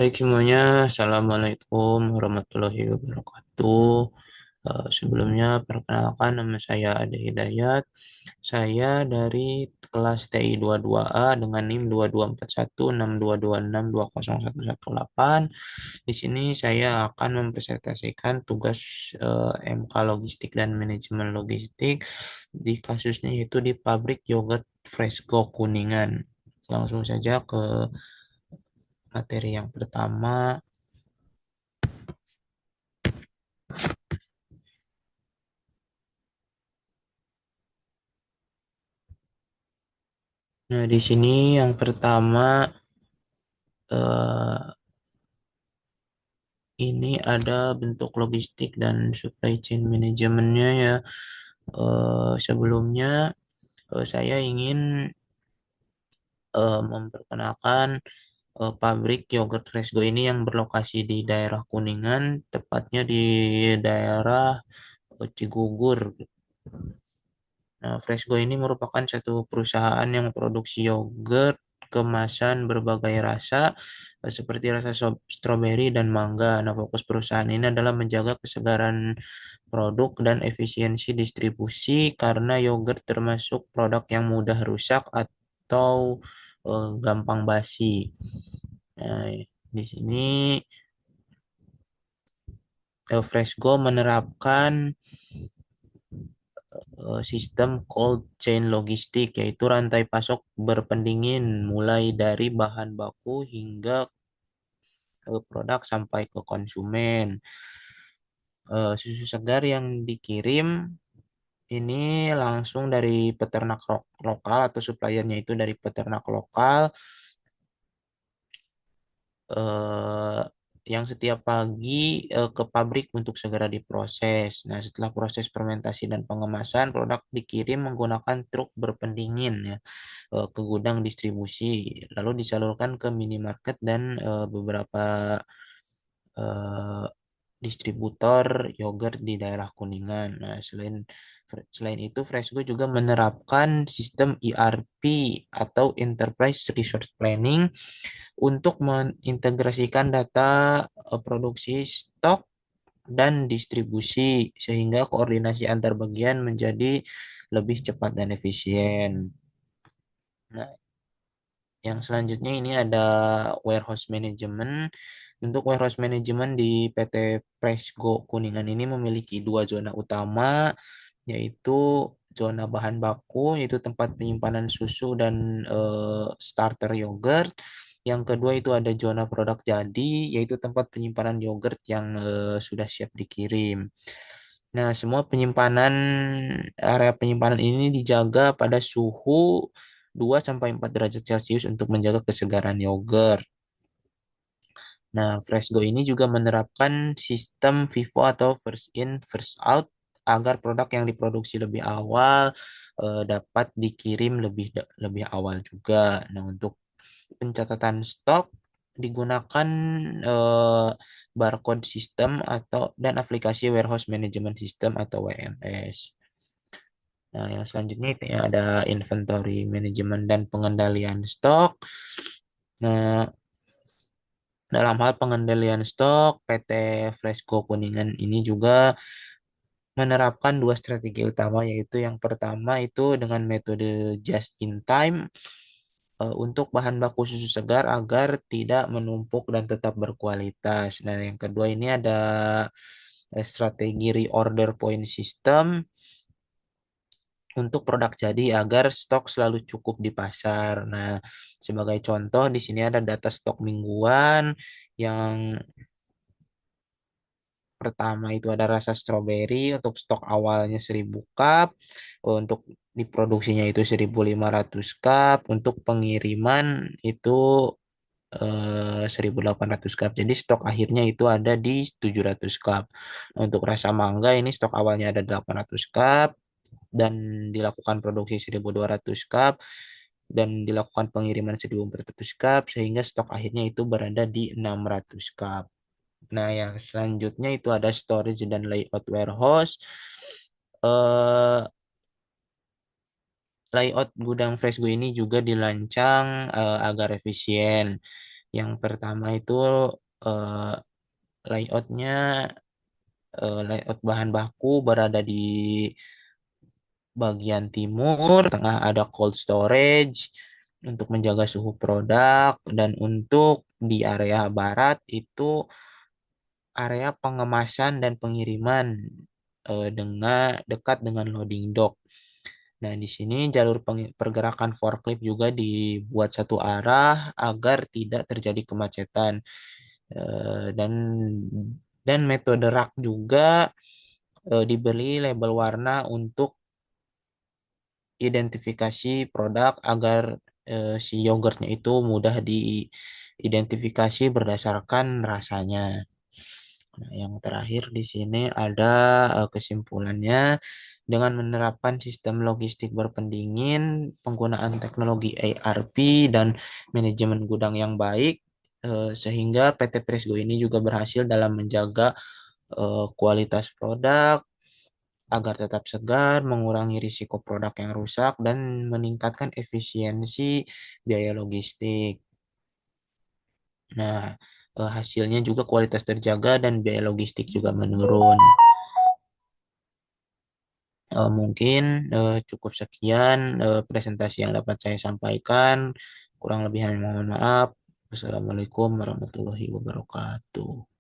Baik semuanya, Assalamualaikum warahmatullahi wabarakatuh. Sebelumnya perkenalkan nama saya Ade Hidayat. Saya dari kelas TI 22A dengan NIM 22416226201118. Di sini saya akan mempresentasikan tugas MK Logistik dan Manajemen Logistik di kasusnya yaitu di pabrik yogurt Fresco Kuningan. Langsung saja ke materi yang pertama. Nah, di sini yang pertama eh, ini ada bentuk logistik dan supply chain manajemennya ya. Sebelumnya saya ingin memperkenalkan pabrik yogurt Fresco ini yang berlokasi di daerah Kuningan, tepatnya di daerah Cigugur. Nah, Fresco ini merupakan satu perusahaan yang produksi yogurt kemasan berbagai rasa, seperti rasa stroberi dan mangga. Nah, fokus perusahaan ini adalah menjaga kesegaran produk dan efisiensi distribusi karena yogurt termasuk produk yang mudah rusak atau gampang basi. Nah, di sini Fresco menerapkan sistem cold chain logistik, yaitu rantai pasok berpendingin mulai dari bahan baku hingga produk sampai ke konsumen. Susu segar yang dikirim ini langsung dari peternak lokal atau suppliernya itu dari peternak lokal, eh, yang setiap pagi ke pabrik untuk segera diproses. Nah, setelah proses fermentasi dan pengemasan, produk dikirim menggunakan truk berpendingin ya, ke gudang distribusi, lalu disalurkan ke minimarket dan beberapa eh, distributor yogurt di daerah Kuningan. Nah, selain itu, Fresco juga menerapkan sistem ERP atau Enterprise Resource Planning untuk mengintegrasikan data produksi, stok, dan distribusi sehingga koordinasi antar bagian menjadi lebih cepat dan efisien. Nah, yang selanjutnya ini ada warehouse management. Untuk warehouse management di PT Presgo Kuningan ini memiliki dua zona utama, yaitu zona bahan baku, yaitu tempat penyimpanan susu dan starter yogurt. Yang kedua itu ada zona produk jadi, yaitu tempat penyimpanan yogurt yang sudah siap dikirim. Nah, semua area penyimpanan ini dijaga pada suhu 2 sampai 4 derajat Celcius untuk menjaga kesegaran yogurt. Nah, Fresco ini juga menerapkan sistem FIFO atau first in, first out agar produk yang diproduksi lebih awal dapat dikirim lebih awal juga. Nah, untuk pencatatan stok digunakan eh, barcode system atau dan aplikasi warehouse management system atau WMS. Nah, yang selanjutnya itu ya ada inventory management dan pengendalian stok. Nah, dalam hal pengendalian stok, PT Fresco Kuningan ini juga menerapkan dua strategi utama, yaitu yang pertama itu dengan metode just in time untuk bahan baku susu segar agar tidak menumpuk dan tetap berkualitas. Nah, yang kedua ini ada strategi reorder point system untuk produk jadi agar stok selalu cukup di pasar. Nah, sebagai contoh di sini ada data stok mingguan yang pertama itu ada rasa stroberi untuk stok awalnya 1000 cup, untuk diproduksinya itu 1500 cup, untuk pengiriman itu 1800 cup. Jadi stok akhirnya itu ada di 700 cup. Nah, untuk rasa mangga ini stok awalnya ada 800 cup dan dilakukan produksi 1200 cup dan dilakukan pengiriman 1400 cup sehingga stok akhirnya itu berada di 600 cup. Nah, yang selanjutnya itu ada storage dan layout warehouse. Eh, Layout gudang Fresco ini juga dirancang agar efisien. Yang pertama itu eh, layoutnya, layout bahan baku berada di bagian timur, tengah ada cold storage untuk menjaga suhu produk, dan untuk di area barat itu area pengemasan dan pengiriman dengan dekat dengan loading dock. Nah, di sini jalur pergerakan forklift juga dibuat satu arah agar tidak terjadi kemacetan. Dan metode rak juga diberi label warna untuk identifikasi produk agar si yogurtnya itu mudah diidentifikasi berdasarkan rasanya. Nah, yang terakhir di sini ada kesimpulannya, dengan menerapkan sistem logistik berpendingin, penggunaan teknologi ERP dan manajemen gudang yang baik, sehingga PT Presgo ini juga berhasil dalam menjaga kualitas produk agar tetap segar, mengurangi risiko produk yang rusak, dan meningkatkan efisiensi biaya logistik. Nah, hasilnya juga kualitas terjaga dan biaya logistik juga menurun. Mungkin cukup sekian presentasi yang dapat saya sampaikan. Kurang lebihnya mohon maaf. Wassalamualaikum warahmatullahi wabarakatuh.